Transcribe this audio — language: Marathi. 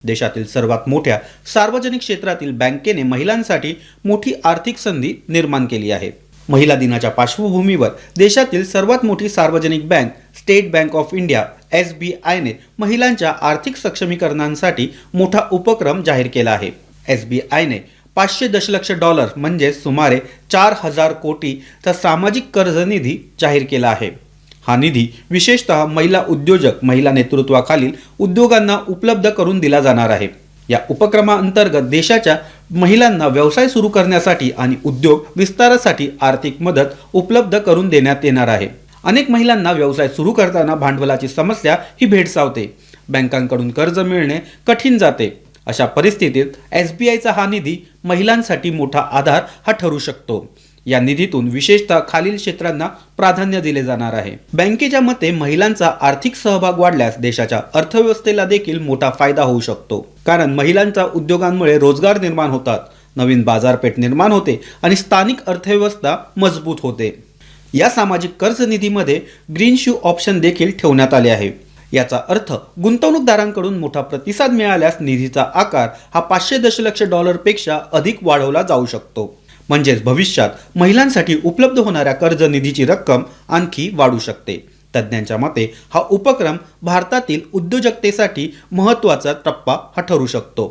देशातील सर्वात मोठ्या सार्वजनिक क्षेत्रातील बँकेने महिलांसाठी मोठी आर्थिक संधी निर्माण केली आहे। महिला दिनाच्या पार्श्वभूमीवर देशातील सर्वात मोठी सार्वजनिक bank state bank of India SBIने महिलांच्या आर्थिक सक्षमीकरणासाठी मोठा उपक्रम जाहीर केला आहे। SBIने 500 दशलक्ष डॉलर म्हणजे सुमारे 4000 कोटीचा सामाजिक कर्ज निधी जाहीर केला आहे। हा निधी विशेषतः महिला उद्योजक, महिला नेतृत्वाखालील उद्योगांना उपलब्ध करून दिला जाणार आहे। या उपक्रमाअंतर्गत देशाच्या महिलांना व्यवसाय सुरू करण्यासाठी आणि उद्योग विस्तारासाठी आर्थिक मदत उपलब्ध करून देण्यात येणार आहे। अनेक महिलांना व्यवसाय सुरू करताना भांडवलाची समस्या ही भेडसावते। बँकांकडून कर्ज मिळणे कठीण जाते। अशा परिस्थितीत SBIचा हा निधी महिलांसाठी मोठा आधार हा ठरू शकतो। या निधीतून विशेषतः खालील क्षेत्रांना प्राधान्य दिले जाणार आहे। बँकेच्या मते महिलांचा आर्थिक सहभाग वाढल्यास देशाच्या अर्थव्यवस्थेला देखील मोठा फायदा होऊ शकतो, कारण महिलांच्या उद्योगांमुळे रोजगार निर्माण होतात, नवीन बाजारपेठ निर्माण होते आणि स्थानिक अर्थव्यवस्था मजबूत होते। या सामाजिक कर्ज निधीमध्ये ग्रीन शू ऑप्शन देखील ठेवण्यात आले आहे। याचा अर्थ गुंतवणूकदारांकडून मोठा प्रतिसाद मिळाल्यास निधीचा आकार हा 500 दशलक्ष डॉलरपेक्षा अधिक वाढवला जाऊ शकतो। म्हणजेच भविष्यात महिलांसाठी उपलब्ध होणाऱ्या कर्ज निधीची रक्कम आणखी वाढू शकते। तज्ज्ञांच्या मते हा उपक्रम भारतातील उद्योजकतेसाठी महत्त्वाचा टप्पा हा ठरू शकतो।